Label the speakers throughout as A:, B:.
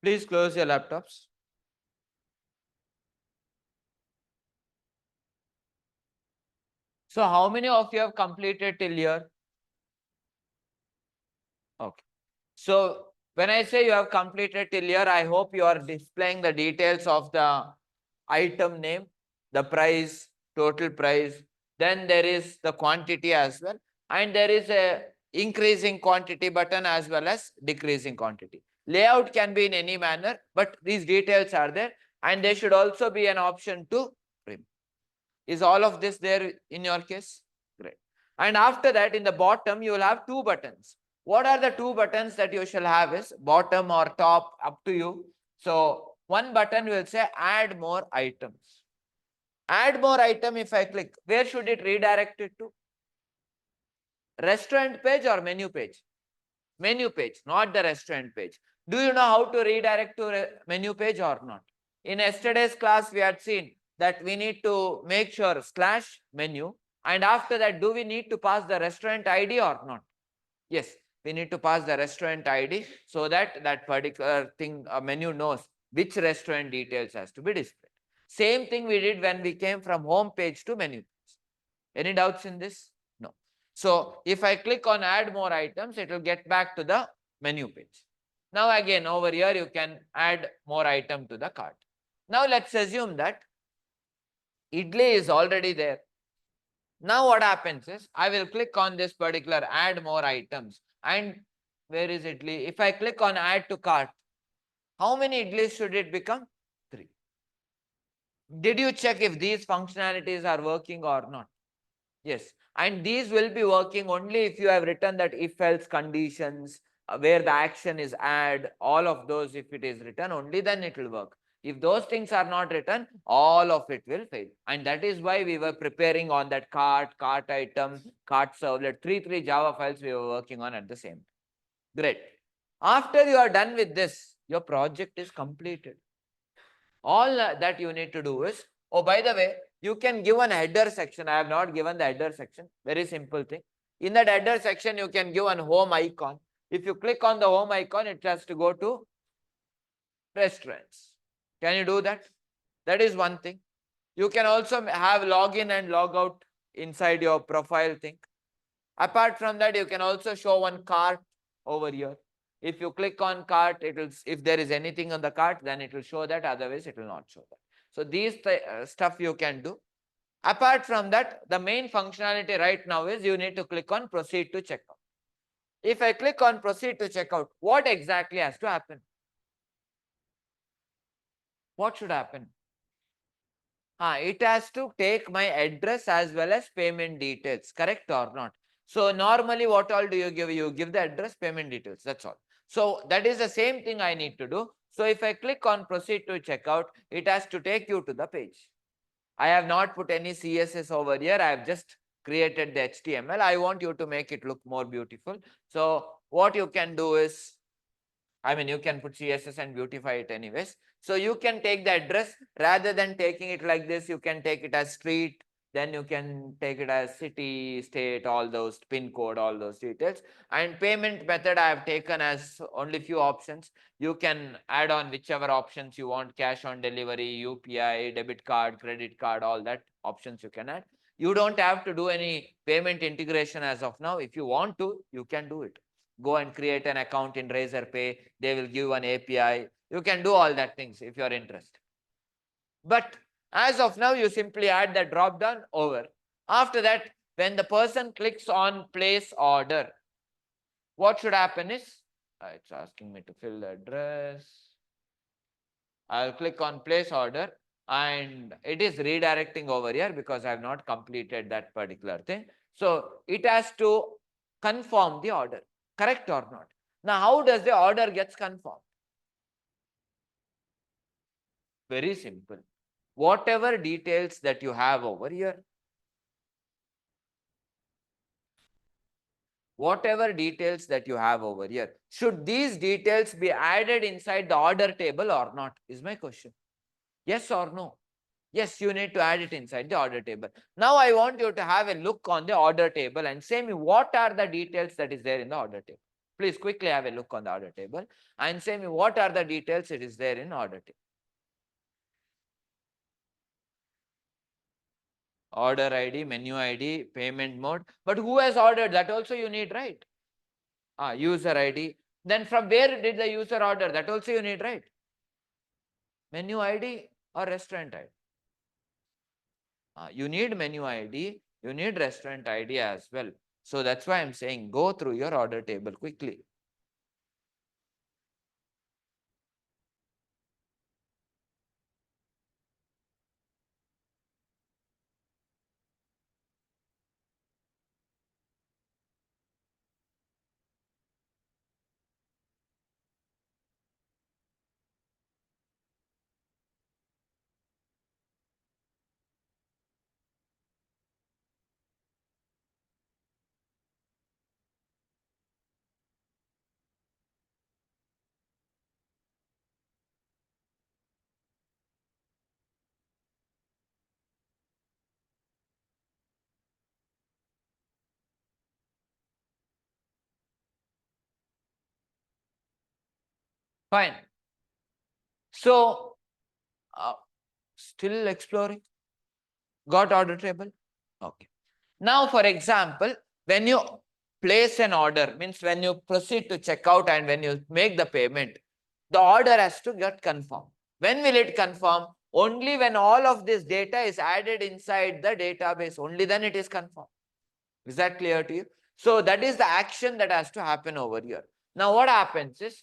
A: Please close your laptops. So how many of you have completed till here? Okay. So when I say you have completed till here, I hope you are displaying the details of the item name, the price, total price. Then there is the quantity as well. And there is a increasing quantity button as well as decreasing quantity. Layout can be in any manner, but these details are there. And there should also be an option to trim. Is all of this there in your case? Great. And after that, in the bottom, you will have two buttons. What are the two buttons that you shall have is bottom or top, up to you. So one button will say add more items. Add more item, if I click, where should it redirect it to? Restaurant page or menu page? Menu page, not the restaurant page. Do you know how to redirect to menu page or not? In yesterday's class, we had seen that we need to make sure slash menu, and after that, do we need to pass the restaurant ID or not? Yes, we need to pass the restaurant ID so that that particular thing, menu knows which restaurant details has to be displayed. Same thing we did when we came from home page to menu page. Any doubts in this? No. So if I click on add more items, it will get back to the menu page. Now again, over here, you can add more item to the cart. Now let's assume that idli is already there. Now what happens is, I will click on this particular add more items. And where is idli? If I click on add to cart, how many idlis should it become? 3. Did you check if these functionalities are working or not? Yes. And these will be working only if you have written that if else conditions, where the action is add, all of those, if it is written, only then it will work. If those things are not written, all of it will fail. And that is why we were preparing on that cart item, cart servlet, three Java files we were working on at the same time. Great. After you are done with this, your project is completed. All that you need to do is, oh, by the way, you can give an header section. I have not given the header section. Very simple thing. In that header section, you can give an home icon. If you click on the home icon, it has to go to restaurants. Can you do that? That is one thing. You can also have login and log out inside your profile thing. Apart from that, you can also show one cart over here. If you click on cart, it will, if there is anything on the cart, then it will show that, otherwise it will not show that. So these stuff you can do. Apart from that, the main functionality right now is you need to click on proceed to checkout. If I click on proceed to checkout, what exactly has to happen? What should happen? It has to take my address as well as payment details, correct or not? So normally what all do you give? You give the address, payment details, that's all. So that is the same thing I need to do. So if I click on proceed to checkout, it has to take you to the page. I have not put any CSS over here. I have just created the HTML. I want you to make it look more beautiful. So what you can do is, I mean, you can put CSS and beautify it anyways. So you can take the address rather than taking it like this. You can take it as street, then you can take it as city, state, all those pin code, all those details. And payment method I have taken as only few options. You can add on whichever options you want, cash on delivery, UPI, debit card, credit card, all that options you can add. You don't have to do any payment integration as of now. If you want to, you can do it. Go and create an account in Razorpay. They will give an API. You can do all that things if you're interested. But as of now, you simply add the drop down over. After that, when the person clicks on place order, what should happen is, it's asking me to fill the address. I'll click on place order and it is redirecting over here because I have not completed that particular thing. So it has to confirm the order, correct or not? Now, how does the order gets confirmed? Very simple. Whatever details that you have over here, whatever details that you have over here, should these details be added inside the order table or not, is my question. Yes or no? Yes, you need to add it inside the order table. Now I want you to have a look on the order table and say me what are the details that is there in the order table. Please quickly have a look on the order table and say me what are the details it is there in order table. Order ID, menu ID, payment mode. But who has ordered? That also you need, right? User ID. Then from where did the user order? That also you need, right? Menu ID or restaurant ID? You need menu ID, you need restaurant ID as well. So that's why I'm saying go through your order table quickly. Fine. So still exploring. Got order table? Okay. Now, for example, when you place an order, means when you proceed to checkout and when you make the payment, the order has to get confirmed. When will it confirm? Only when all of this data is added inside the database, only then it is confirmed. Is that clear to you? So that is the action that has to happen over here. Now what happens is,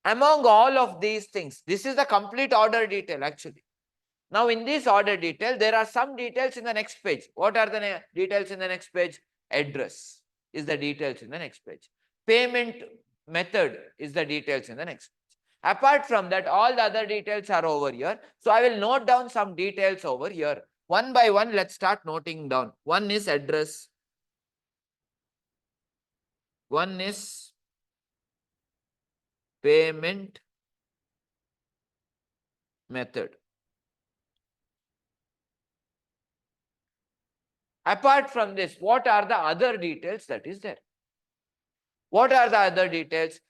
A: among all of these things, this is the complete order detail actually. Now in this order detail, there are some details in the next page. What are the details in the next page? Address is the details in the next page. Payment method is the details in the next page. Apart from that, all the other details are over here. So I will note down some details over here. One by one, let's start noting down. One is address. One is payment method. Apart from this, what are the other details that is there? What are the other details?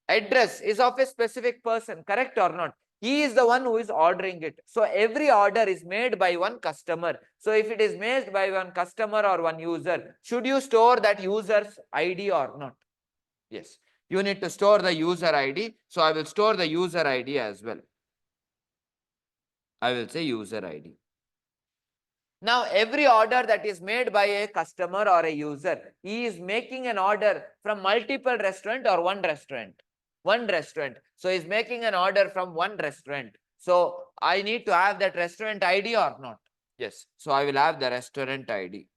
A: Address is of a specific person, correct or not? He is the one who is ordering it. So every order is made by one customer. So if it is made by one customer or one user, should you store that user's ID or not? Yes. You need to store the user ID. So I will store the user ID as well. I will say user ID. Now, every order that is made by a customer or a user, he is making an order from multiple restaurant or one restaurant. One restaurant. So, he is making an order from one restaurant. So, I need to have that restaurant ID or not? Yes. So, I will have the restaurant ID.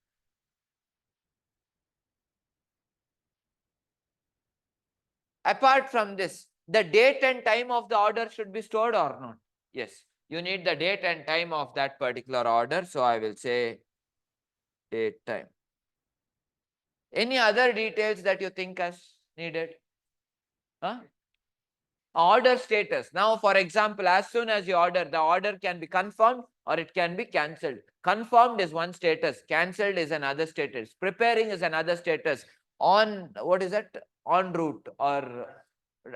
A: Apart from this, the date and time of the order should be stored or not? Yes. You need the date and time of that particular order. So, I will say date, time. Any other details that you think as needed? Huh? Order status. Now, for example, as soon as you order, the order can be confirmed or it can be cancelled. Confirmed is one status, cancelled is another status, preparing is another status, on what is that? En route or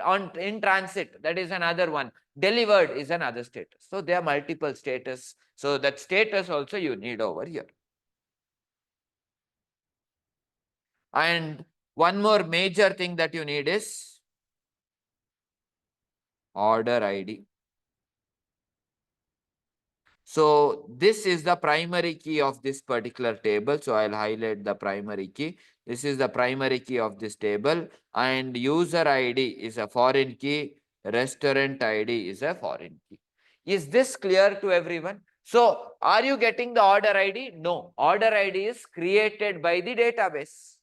A: on in transit, that is another one. Delivered is another status. So there are multiple status. So that status also you need over here. And one more major thing that you need is order ID. So this is the primary key of this particular table. So I'll highlight the primary key. This is the primary key of this table, and user ID is a foreign key. Restaurant ID is a foreign key. Is this clear to everyone? So are you getting the order ID? No. Order ID is created by the database.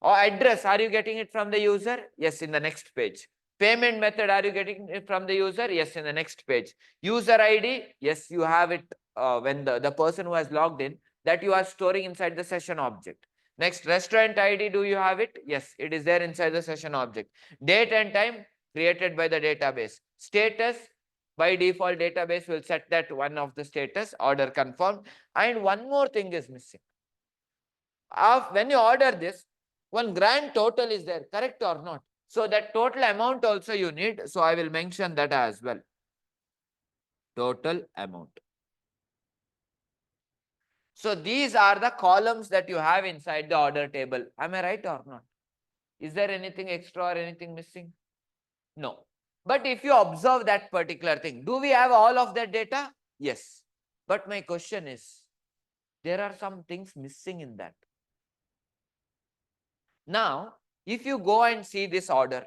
A: Or address, are you getting it from the user? Yes, in the next page. Payment method, are you getting it from the user? Yes, in the next page. User ID, yes, you have it when the person who has logged in, that you are storing inside the session object. Next, restaurant ID, do you have it? Yes, it is there inside the session object. Date and time created by the database. Status, by default database will set that one of the status, order confirmed. And one more thing is missing. When you order this, One grand total is there, correct or not? So that total amount also you need. So I will mention that as well. Total amount. So these are the columns that you have inside the order table. Am I right or not? Is there anything extra or anything missing? No. But if you observe that particular thing, do we have all of that data? Yes. But my question is, there are some things missing in that. Now, if you go and see this order,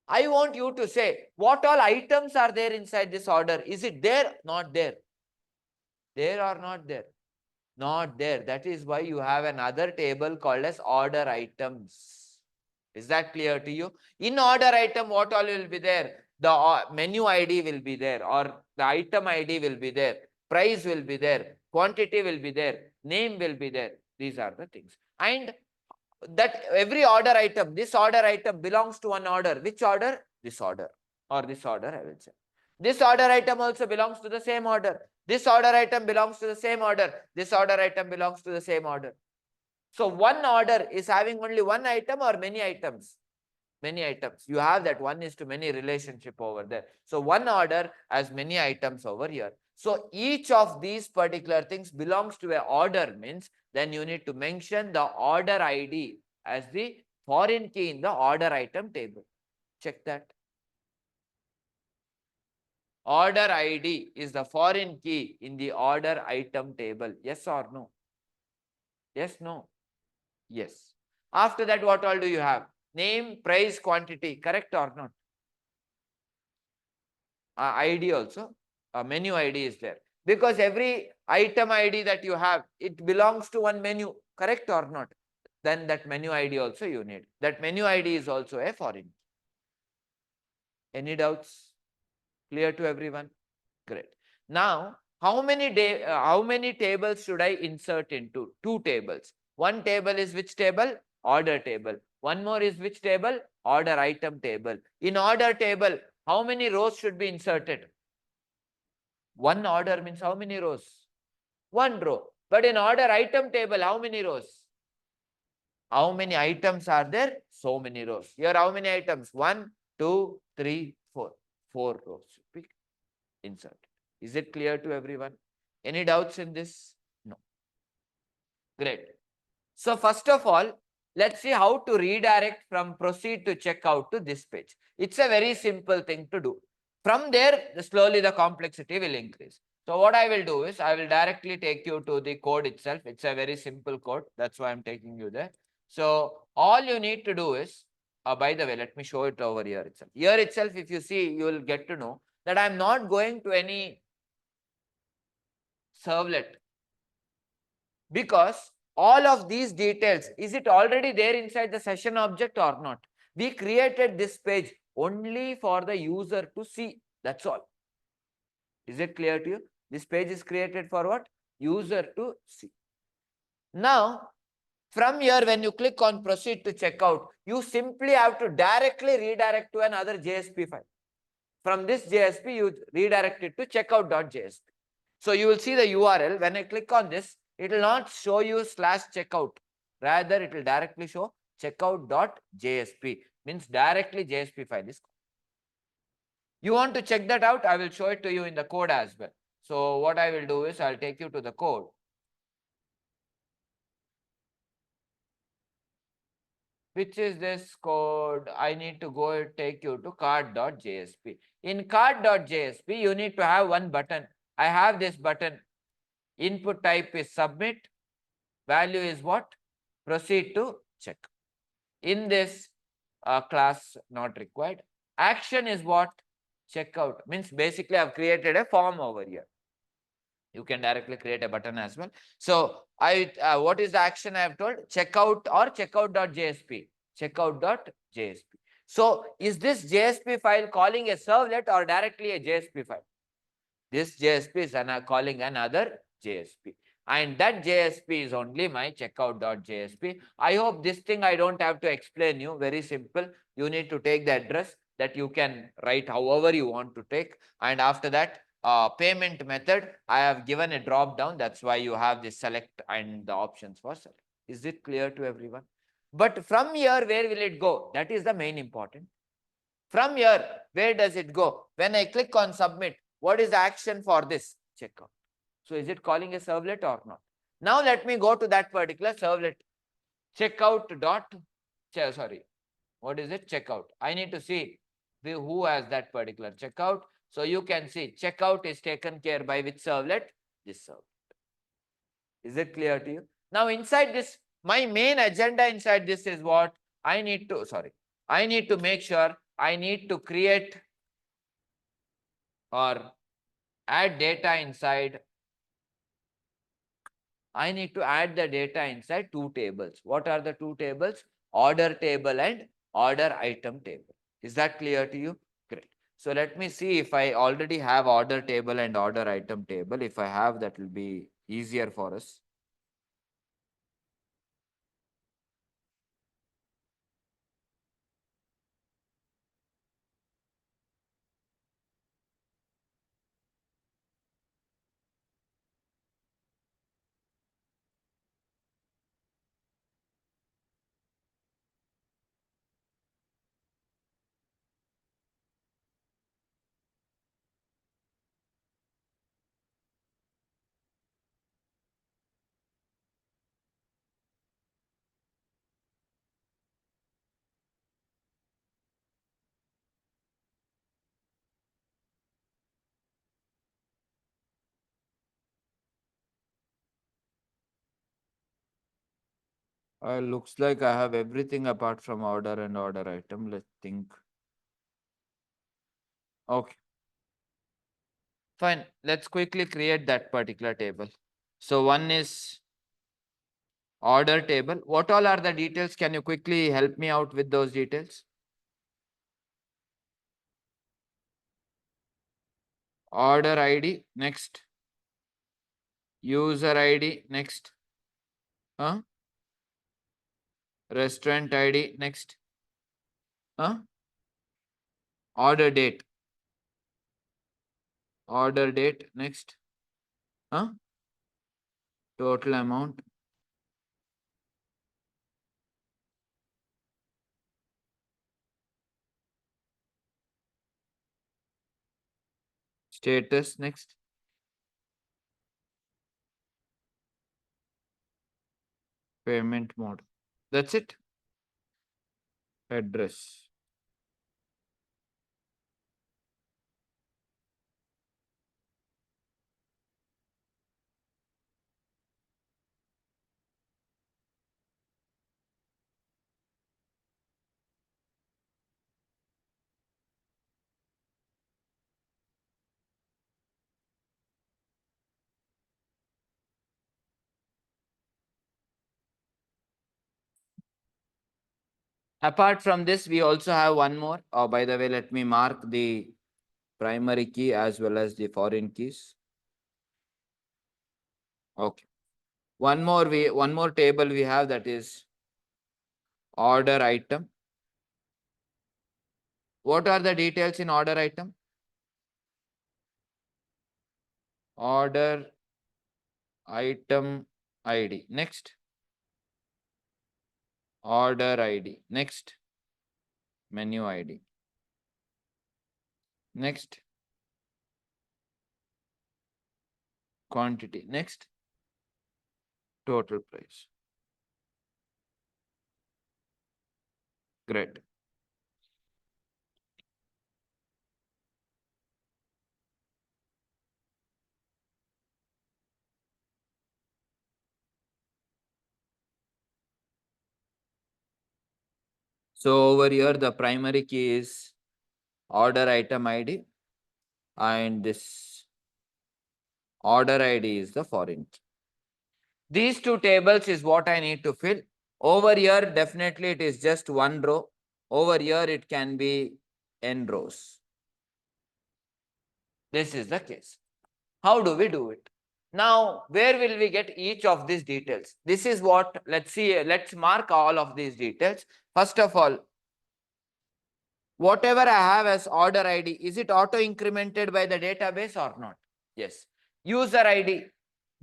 A: I want you to say, what all items are there inside this order? Is it there? Not there. There or not there? Not there. That is why you have another table called as order items. Is that clear to you? In order item, what all will be there? The menu ID will be there, or the item ID will be there. Price will be there. Quantity will be there. Name will be there. These are the things. And that every order item, this order item belongs to one order. Which order? This order, or this order, I will say. This order item also belongs to the same order. This order item belongs to the same order. This order item belongs to the same order. So one order is having only one item or many items? Many items. You have that 1:many relationship over there. So one order has many items over here. So each of these particular things belongs to an order, means then you need to mention the order ID as the foreign key in the order item table. Check that. Order ID is the foreign key in the order item table. Yes or no? Yes, no? Yes. After that, what all do you have? Name, price, quantity. Correct or not? ID also. Menu ID is there. Because every item ID that you have, it belongs to one menu. Correct or not? Then that menu ID also you need. That menu ID is also a foreign key. Any doubts? Clear to everyone? Great. Now, how many tables should I insert into? Two tables. One table is which table? Order table. One more is which table? Order item table. In order table, how many rows should be inserted? One order means how many rows? One row. But in order item table, how many rows? How many items are there? So many rows. Here, how many items? 1, 2, 3, 4. 4 rows should be inserted. Is it clear to everyone? Any doubts in this? No. Great. So first of all, let's see how to redirect from proceed to checkout to this page. It's a very simple thing to do. From there, slowly the complexity will increase. So what I will do is, I will directly take you to the code itself. It's a very simple code. That's why I'm taking you there. So all you need to do is, by the way, let me show it over here itself. Here itself, if you see, you will get to know that I'm not going to any servlet, because all of these details, is it already there inside the session object or not? We created this page only for the user to see. That's all. Is it clear to you? This page is created for what? User to see. Now, from here, when you click on proceed to checkout, you simply have to directly redirect to another JSP file. From this JSP, you redirect it to checkout.jsp. So you will see the URL. When I click on this, it will not show you /checkout. Rather, it will directly show checkout.jsp. Means directly JSP file is. You want to check that out? I will show it to you in the code as well. So what I will do is, I'll take you to the code. Which is this code? I need to go and take you to cart.jsp. In cart.jsp, you need to have one button. I have this button. Input type is submit. Value is what? Proceed to check. In this class, not required. Action is what? Checkout. Means basically I've created a form over here. You can directly create a button as well. So what is the action I have told? Checkout or checkout.jsp. Checkout.jsp. So is this JSP file calling a servlet or directly a JSP file? This JSP is calling another JSP. And that JSP is only my checkout.jsp. I hope this thing I don't have to explain you. Very simple. You need to take the address that you can write however you want to take. And after that, payment method, I have given a drop down. That's why you have this select and the options for select. Is it clear to everyone? But from here, where will it go? That is the main important. From here, where does it go? When I click on submit, what is the action for this? Checkout. So is it calling a servlet or not? Now let me go to that particular servlet. Checkout dot, sorry, what is it? Checkout. I need to see who has that particular checkout. So you can see checkout is taken care by which servlet? This servlet. Is it clear to you? Now inside this, my main agenda inside this is what? I need to make sure I need to create or add data inside. I need to add the data inside two tables. What are the two tables? Order table and order item table. Is that clear to you? Great. So let me see if I already have order table and order item table. If I have, that will be easier for us. Looks like I have everything apart from order and order item. Let's think. Okay. Fine. Let's quickly create that particular table. So one is order table. What all are the details? Can you quickly help me out with those details? Order ID, next. User ID, next. Huh? Restaurant ID, next. Huh? Order date. Order date, next. Huh? Total amount. Status, next. Payment mode. That's it. Address. Apart from this, we also have one more. Oh, by the way, let me mark the primary key as well as the foreign keys. Okay. One more table we have, that is order item. What are the details in order item? Order item ID. Next. Order ID. Next. Menu ID. Next. Quantity. Next. Total price. Great. So over here, the primary key is order item ID, and this order ID is the foreign key. These two tables is what I need to fill. Over here, definitely it is just one row. Over here, it can be n rows. This is the case. How do we do it? Now, where will we get each of these details? This is what, let's see, let's mark all of these details. First of all, whatever I have as order ID, is it auto incremented by the database or not? Yes. User ID.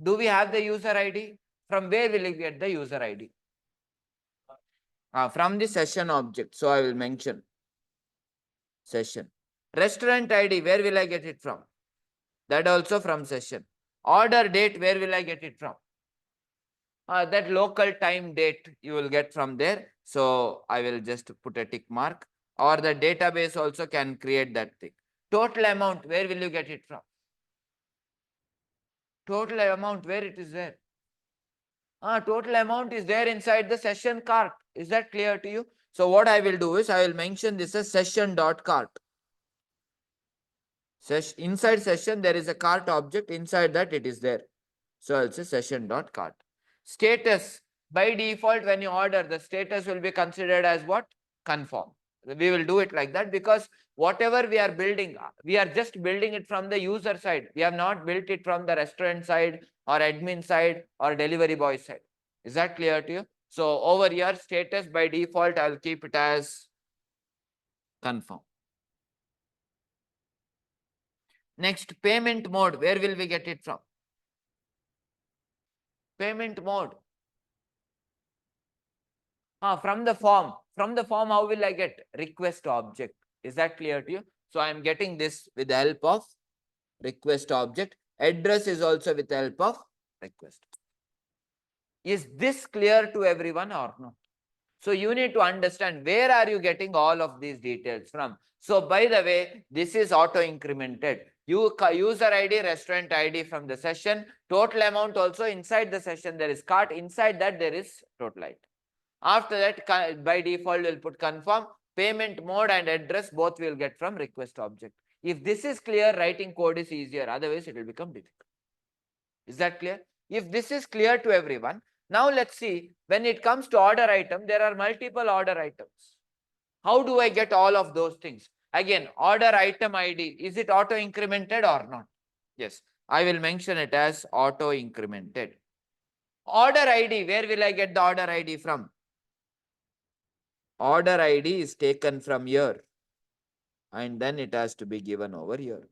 A: Do we have the user ID? From where will we get the user ID? From the session object. So I will mention session. Restaurant ID, where will I get it from? That also from session. Order date, where will I get it from? That local time date you will get from there. So I will just put a tick mark, or the database also can create that thing. Total amount, where will you get it from? Total amount, where it is there? Total amount is there inside the session cart. Is that clear to you? So what I will do is I will mention this as session.cart. Inside session, there is a cart object. Inside that it is there. So I'll say session.cart. Status, by default, when you order, the status will be considered as what? Confirm. We will do it like that because whatever we are building, we are just building it from the user side. We have not built it from the restaurant side or admin side or delivery boy side. Is that clear to you? So over here, status by default, I'll keep it as confirm. Next, payment mode. Where will we get it from? Payment mode. From the form. From the form, how will I get? Request object. Is that clear to you? So I am getting this with the help of request object. Address is also with the help of request. Is this clear to everyone or not? So you need to understand where are you getting all of these details from. So by the way, this is auto incremented. User ID, restaurant ID from the session, total amount also inside the session there is cart, inside that there is total item. After that, by default we'll put confirm, payment mode and address both will get from request object. If this is clear, writing code is easier, otherwise it will become difficult. Is that clear? If this is clear to everyone, now let's see, when it comes to order item, there are multiple order items. How do I get all of those things? Again, order item ID, is it auto incremented or not? Yes, I will mention it as auto incremented. Order ID, where will I get the order ID from? Order ID is taken from here and then it has to be given over here.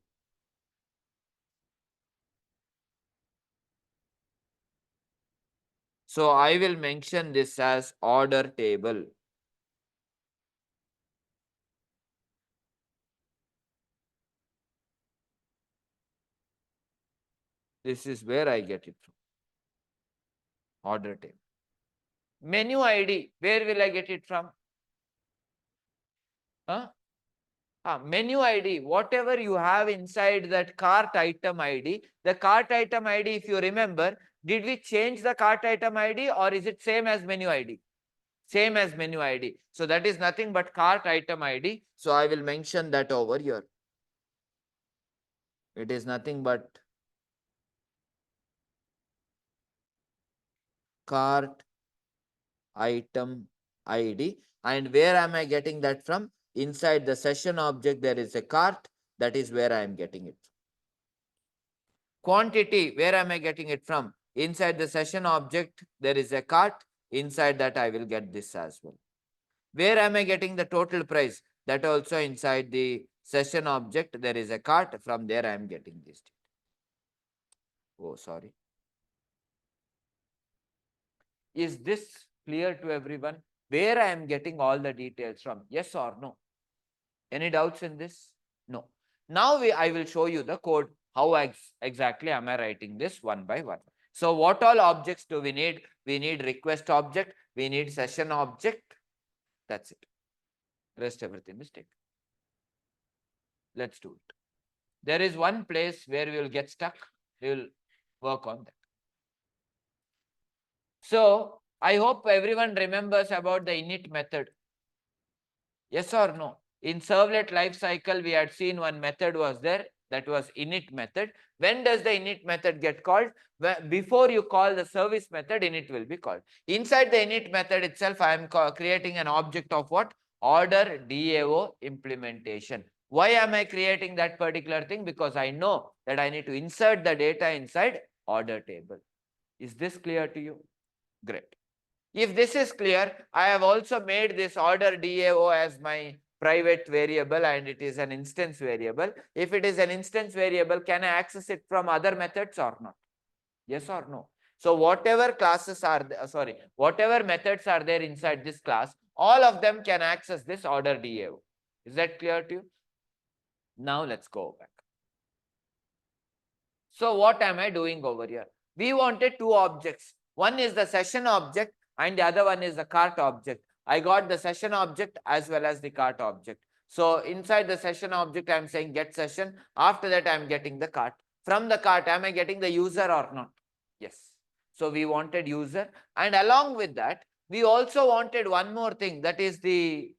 A: So I will mention this as order table. This is where I get it from. Order table. Menu ID, where will I get it from? Menu ID, whatever you have inside that cart item ID, the cart item ID, if you remember, did we change the cart item ID or is it same as menu ID? Same as menu ID. So that is nothing but cart item ID. So I will mention that over here. It is nothing but cart item ID. And where am I getting that from? Inside the session object, there is a cart. That is where I am getting it. Quantity, where am I getting it from? Inside the session object, there is a cart. Inside that, I will get this as well. Where am I getting the total price? That also inside the session object, there is a cart. From there, I am getting this. Oh, sorry. Is this clear to everyone? Where I am getting all the details from? Yes or no? Any doubts in this? No. Now I will show you the code. How exactly am I writing this one by one? So what all objects do we need? We need request object. We need session object. That's it. Rest everything is taken. Let's do it. There is one place where we will get stuck. We will work on that. So I hope everyone remembers about the init method. Yes or no? In servlet lifecycle, we had seen one method was there. That was init method. When does the init method get called? Before you call the service method, init will be called. Inside the init method itself, I am creating an object of what? Order DAO implementation. Why am I creating that particular thing? Because I know that I need to insert the data inside order table. Is this clear to you? Great. If this is clear, I have also made this order DAO as my private variable and it is an instance variable. If it is an instance variable, can I access it from other methods or not? Yes or no? So whatever classes are, whatever methods are there inside this class, All of them can access this order DAO. Is that clear to you? Now let's go back. So what am I doing over here? We wanted two objects. One is the session object and the other one is the cart object. I got the session object as well as the cart object. So inside the session object, I'm saying get session. After that, I'm getting the cart. From the cart, am I getting the user or not? Yes. So we wanted user. And along with that, we also wanted one more thing, that is the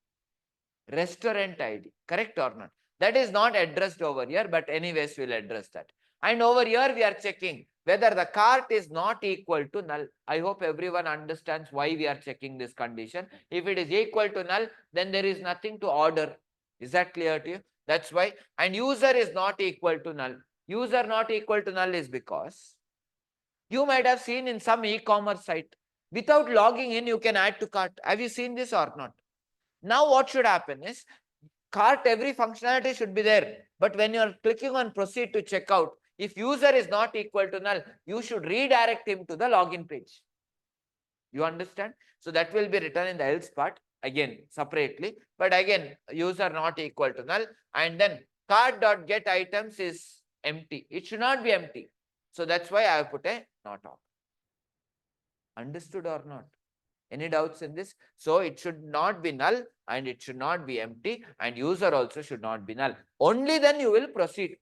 A: restaurant ID. Correct or not? That is not addressed over here, but anyways, we'll address that. And over here, we are checking whether the cart is not equal to null. I hope everyone understands why we are checking this condition. If it is equal to null, then there is nothing to order. Is that clear to you? That's why. And user is not equal to null. User not equal to null is because you might have seen in some e-commerce site, without logging in, you can add to cart. Have you seen this or not? Now what should happen is, cart, every functionality should be there. But when you're clicking on proceed to checkout, if user is not equal to null, you should redirect him to the login page. You understand? So that will be written in the else part again separately. But again, user not equal to null. And then cart.get items is empty. It should not be empty. So that's why I have put a not op. Understood or not? Any doubts in this? So it should not be null and it should not be empty, and user also should not be null. Only then you will proceed.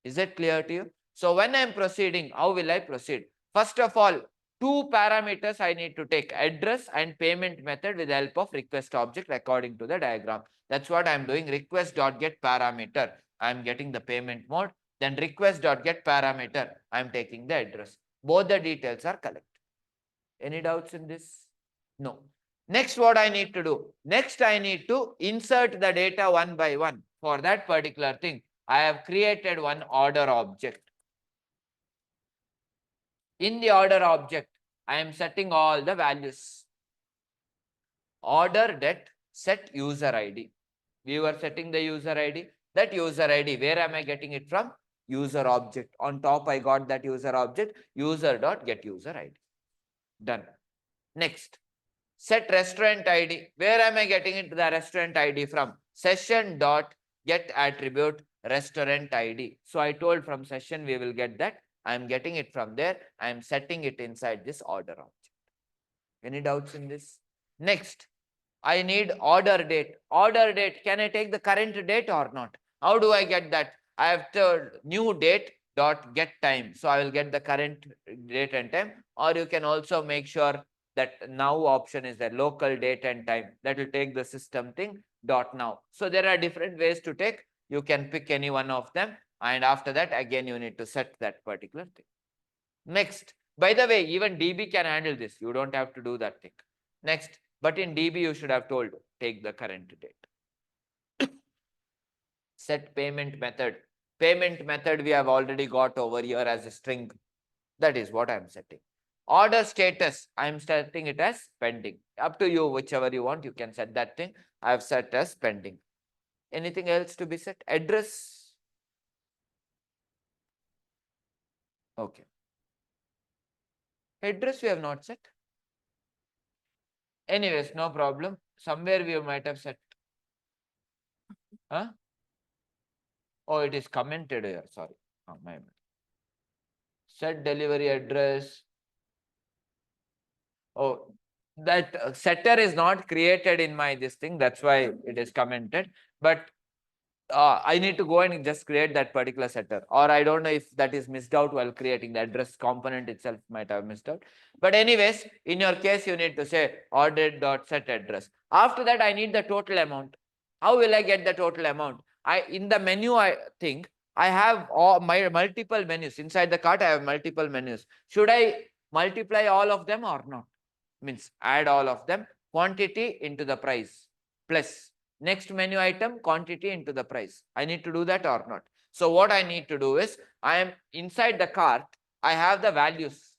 A: Is that clear to you? So when I am proceeding, how will I proceed? First of all, two parameters I need to take, address and payment method with the help of request object according to the diagram. That's what I am doing. Request.get parameter, I am getting the payment mode. Then request.get parameter, I am taking the address. Both the details are collected. Any doubts in this? No. Next, what I need to do? Next, I need to insert the data one by one. For that particular thing, I have created one order object. In the order object, I am setting all the values. Order det set user ID. We were setting the user ID. That user ID, where am I getting it from? User object. On top, I got that user object, user.get user ID. Done. Next, set restaurant ID. Where am I getting it? The restaurant ID from? Session.get attribute restaurant ID. So I told from session we will get that. I am getting it from there. I am setting it inside this order object. Any doubts in this? Next, I need order date. Order date. Can I take the current date or not? How do I get that? I have to new date dot get time. So I will get the current date and time. Or you can also make sure that now option is the local date and time. That will take the system thing dot now. So there are different ways to take. You can pick any one of them. And after that, again, you need to set that particular thing. Next, by the way, even DB can handle this. You don't have to do that thing. Next, but in DB, you should have told take the current date. Set payment method. Payment method we have already got over here as a string. That is what I am setting. Order status, I am setting it as pending. Up to you, whichever you want, you can set that thing. I have set as pending. Anything else to be set? Address. Okay. Address we have not set. Anyways, no problem. Somewhere we might have set. Huh? Oh, it is commented here. Sorry. Oh, my bad. Set delivery address. Oh, that setter is not created in my this thing. That's why it is commented. But I need to go and just create that particular setter. Or I don't know if that is missed out while creating the address component itself might have missed out. But anyways, in your case, you need to say ordered.set address. After that, I need the total amount. How will I get the total amount? In the menu, I think I have all my multiple menus. Inside the cart, I have multiple menus. Should I multiply all of them or not? Means add all of them. Quantity into the price plus next menu item quantity into the price. I need to do that or not? So what I need to do is, I am inside the cart. I have the values.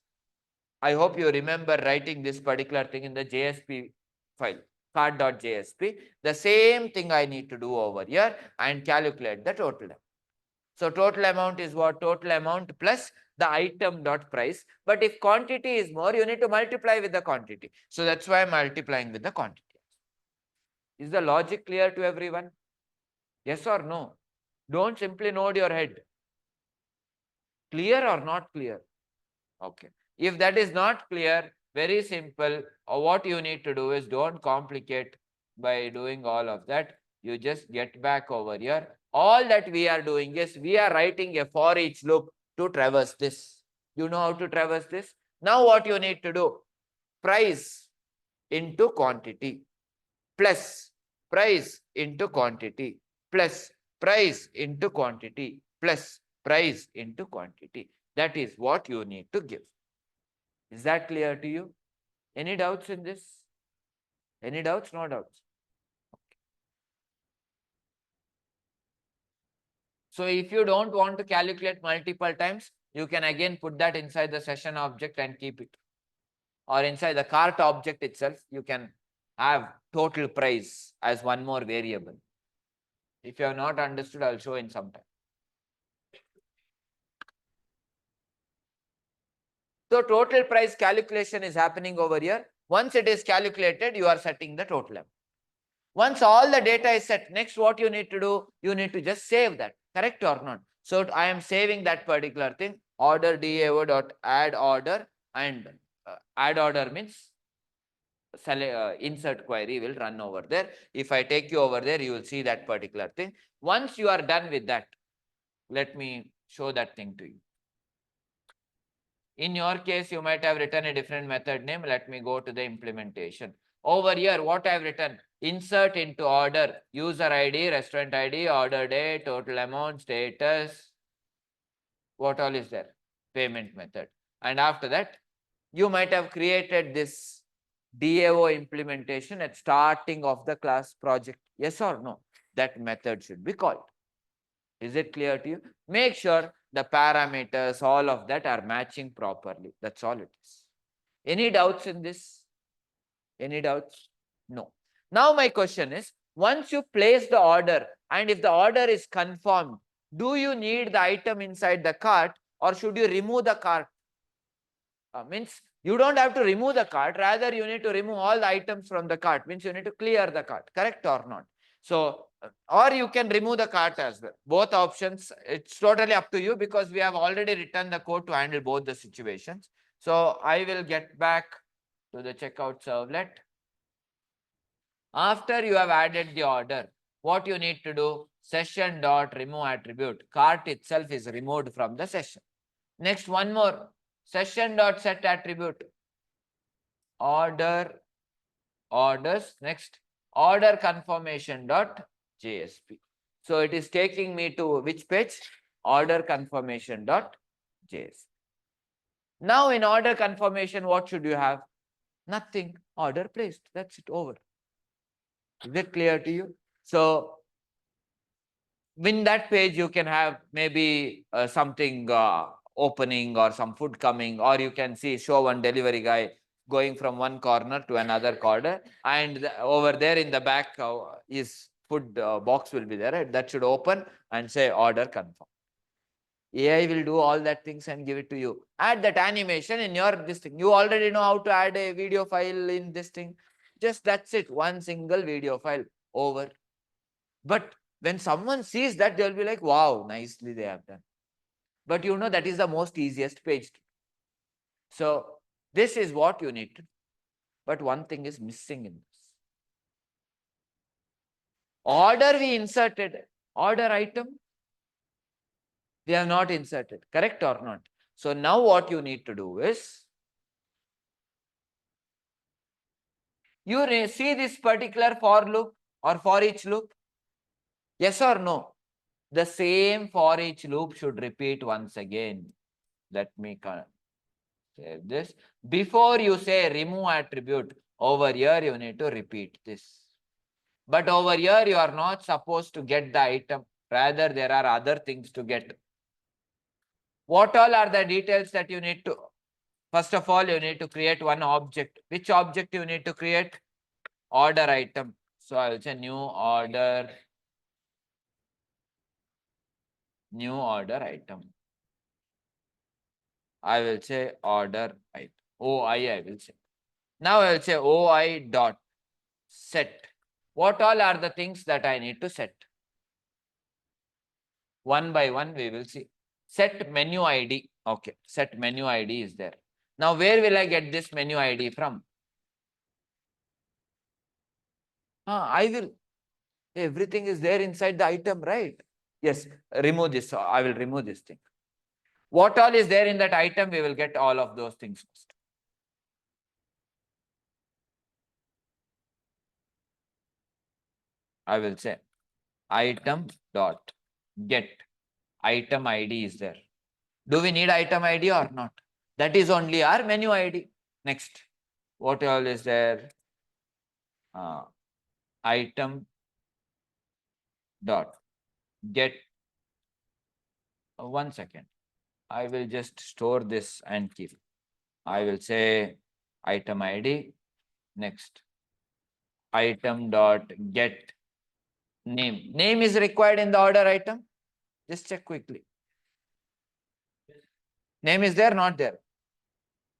A: I hope you remember writing this particular thing in the JSP file, cart.jsp. The same thing I need to do over here and calculate the total amount. So total amount is what? Total amount plus the item dot price. But if quantity is more, you need to multiply with the quantity. So that's why I'm multiplying with the quantity. Is the logic clear to everyone? Yes or no? Don't simply nod your head. Clear or not clear? Okay. If that is not clear, very simple. What you need to do is don't complicate by doing all of that. You just get back over here. All that we are doing is we are writing a for each loop to traverse this. You know how to traverse this? Now what you need to do? Price into quantity plus price into quantity plus price into quantity plus price into quantity. That is what you need to give. Is that clear to you? Any doubts in this? Any doubts? No doubts. So if you don't want to calculate multiple times, you can again put that inside the session object and keep it. Or inside the cart object itself, you can have total price as one more variable. If you have not understood, I'll show in some time. So total price calculation is happening over here. Once it is calculated, you are setting the total amount. Once all the data is set, next what you need to do, you need to just save that, correct or not? So I am saving that particular thing, order DAO dot add order, and add order means insert query will run over there. If I take you over there, you will see that particular thing. Once you are done with that, let me show that thing to you. In your case, you might have written a different method name. Let me go to the implementation. Over here, what I have written, insert into order, user ID, restaurant ID, order date, total amount, status, what all is there? Payment method. And after that, you might have created this DAO implementation at starting of the class project. Yes or no? That method should be called. Is it clear to you? Make sure the parameters, all of that are matching properly. That's all it is. Any doubts in this? Any doubts? No. Now my question is, once you place the order and if the order is confirmed, do you need the item inside the cart or should you remove the cart? Means you don't have to remove the cart, rather you need to remove all the items from the cart, means you need to clear the cart, correct or not? So, or you can remove the cart as well. Both options, it's totally up to you because we have already written the code to handle both the situations. So I will get back to the checkout servlet. After you have added the order, what you need to do, session dot remove attribute, cart itself is removed from the session. Next, one more, session dot set attribute, order, orders, next, order confirmation dot JSP. So it is taking me to which page? Order confirmation dot JSP. Now in order confirmation, what should you have? Nothing, order placed, that's it, over. Is it clear to you? So in that page, you can have maybe something opening or some food coming, or you can see show one delivery guy going from one corner to another corner, and over there in the back his food box will be there, right? That should open and say order confirm. AI will do all that things and give it to you. Add that animation in your this thing. You already know how to add a video file in this thing. Just that's it. One single video file over. But when someone sees that, they'll be like, wow, nicely they have done. But you know, that is the most easiest page. So this is what you need to do. But one thing is missing in this. Order we inserted, order item, they are not inserted, correct or not? So now what you need to do is, you see this particular for loop or for each loop? Yes or no? The same for each loop should repeat once again. Let me save this. Before you say remove attribute, over here you need to repeat this. But over here you are not supposed to get the item. Rather, there are other things to get. What all are the details that you need to? First of all, you need to create one object. Which object you need to create? Order item. So I will say new order item. I will say order item. OI I will say. Now I will say OI dot set. What all are the things that I need to set? One by one we will see. Set menu ID. Okay, set menu ID is there. Now where will I get this menu ID from? I will. Everything is there inside the item, right? Yes, remove this. I will remove this thing. What all is there in that item? We will get all of those things first. I will say item dot get item ID is there. Do we need item ID or not? That is only our menu ID. Next, what all is there? Item dot get. 1 second. I will just store this and keep. I will say item ID. Next, item dot get name. Name is required in the order item. Just check quickly. Name is there, not there?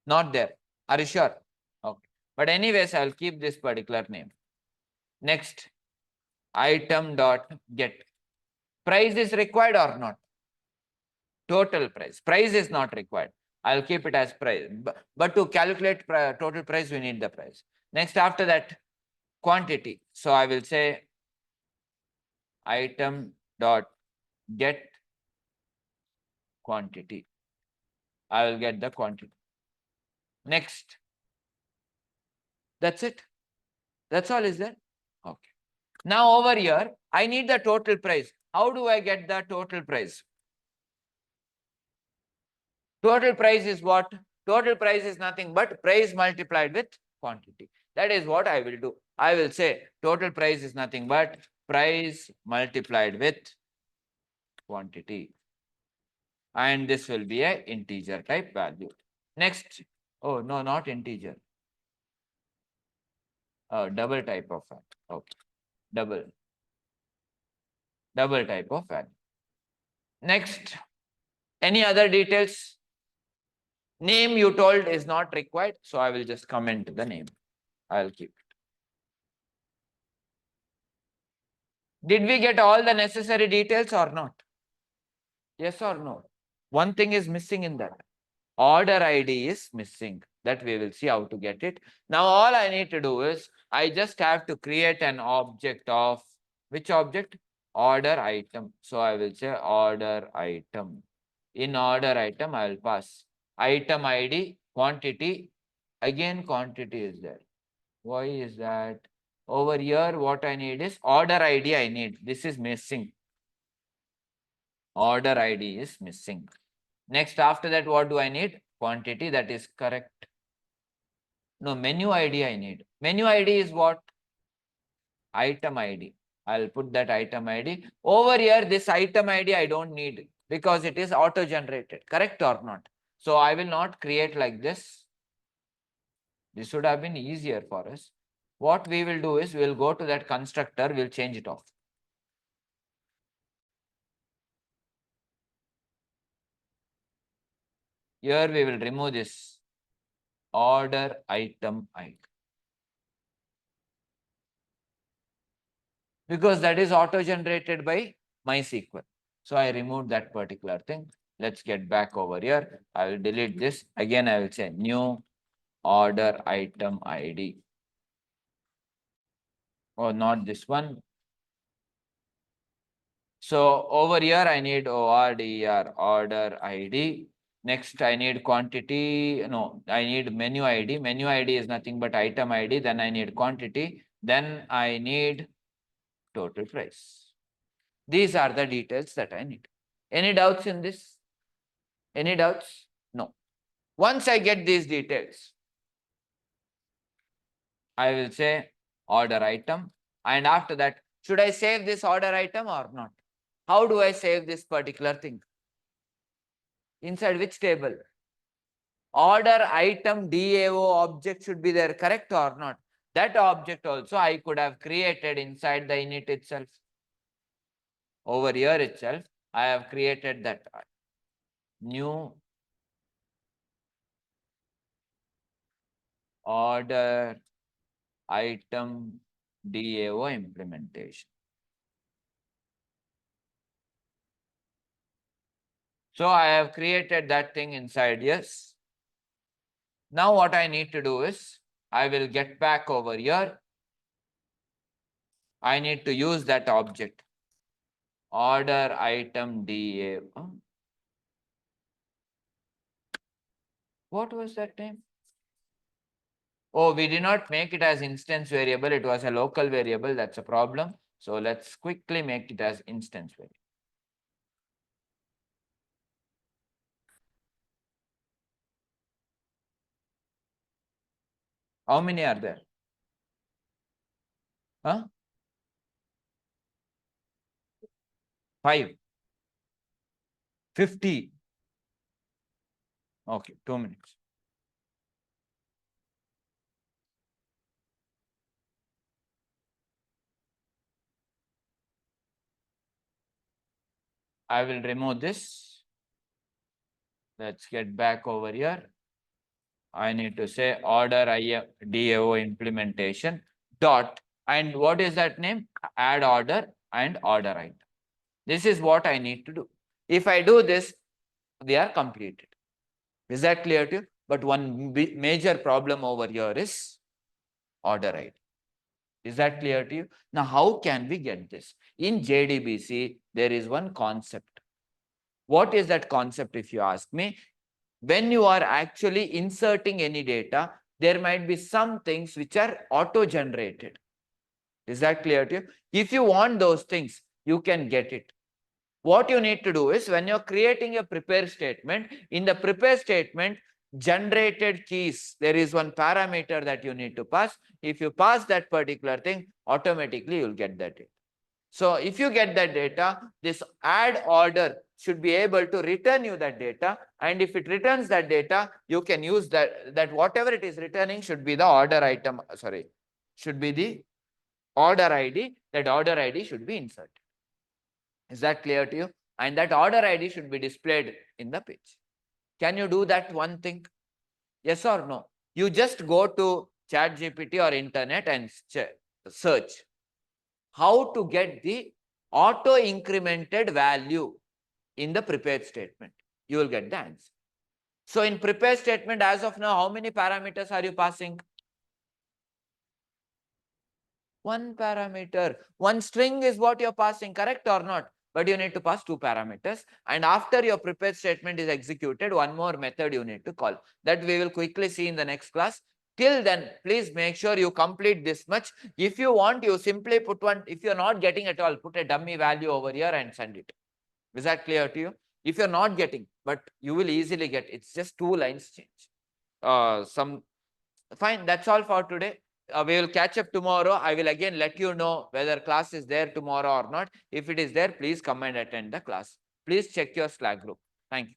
A: Not there. Are you sure? Okay. But anyways, I'll keep this particular name. Next, item dot get. Price is required or not? Total price. Price is not required. I'll keep it as price. But to calculate total price, we need the price. Next, after that, quantity. So I will say item dot get quantity. I will get the quantity. Next. That's it. That's all is there. Okay. Now over here, I need the total price. How do I get the total price? Total price is what? Total price is nothing but price multiplied with quantity. That is what I will do. I will say total price is nothing but price multiplied with quantity. And this will be a integer type value. Next, oh no, not integer. Double type of value. Okay, double type of value. Next, any other details? Name you told is not required, so I will just comment the name. I'll keep it. Did we get all the necessary details or not? Yes or no? One thing is missing in that. Order ID is missing. That we will see how to get it. Now all I need to do is, I just have to create an object of, which object? Order item. So I will say order item. In order item, I will pass item ID, quantity. Again, quantity is there. Why is that? Over here, what I need is order ID I need. This is missing. Order ID is missing. Next, after that, what do I need? Quantity, that is correct. No, menu ID I need. Menu ID is what? Item ID. I'll put that item ID. Over here, this item ID I don't need because it is auto-generated. Correct or not? So I will not create like this. This would have been easier for us. What we will do is, we'll go to that constructor, we'll change it off. Here we will remove this order item ID, because that is auto-generated by MySQL. So I removed that particular thing. Let's get back over here. I will delete this. Again, I will say new order item ID. Oh, not this one. So over here, I need ORDER, order ID. Next, I need quantity. No, I need menu ID. Menu ID is nothing but item ID. Then I need quantity. Then I need total price. These are the details that I need. Any doubts in this? Any doubts? No. Once I get these details, I will say order item. And after that, should I save this order item or not? How do I save this particular thing? Inside which table? Order item DAO object should be there, correct or not? That object also I could have created inside the init itself. Over here itself, I have created that new order item DAO implementation. So I have created that thing inside, yes. Now what I need to do is, I will get back over here. I need to use that object. Order item DAO. What was that name? Oh, we did not make it as instance variable. It was a local variable. That's a problem. So let's quickly make it as instance variable. How many are there? Huh? 5. 50. Okay, 2 minutes. I will remove this. Let's get back over here. I need to say order DAO implementation dot, and what is that name? Add order and order item. This is what I need to do. If I do this, they are completed. Is that clear to you? But one major problem over here is order item. Is that clear to you? Now, how can we get this? In JDBC, there is one concept. What is that concept, if you ask me? When you are actually inserting any data, there might be some things which are auto-generated. Is that clear to you? If you want those things, you can get it. What you need to do is, when you're creating a prepare statement, in the prepare statement, generated keys, there is one parameter that you need to pass. If you pass that particular thing, automatically you'll get that data. So if you get that data, this add order should be able to return you that data. And if it returns that data, you can use that whatever it is returning should be the order item, should be the order ID. That order ID should be inserted. Is that clear to you? And that order ID should be displayed in the page. Can you do that one thing? Yes or no? You just go to ChatGPT or internet and search how to get the auto incremented value in the prepared statement. You will get the answer. So in prepared statement, as of now, how many parameters are you passing? One parameter. One string is what you're passing, correct or not? But you need to pass 2 parameters. And after your prepared statement is executed, one more method you need to call. That we will quickly see in the next class. Till then, please make sure you complete this much. If you want, you simply put one. If you're not getting at all, put a dummy value over here and send it. Is that clear to you? If you're not getting, but you will easily get, it's just 2 lines change. Fine, that's all for today. We will catch up tomorrow. I will again let you know whether class is there tomorrow or not. If it is there, please come and attend the class. Please check your Slack group. Thank you.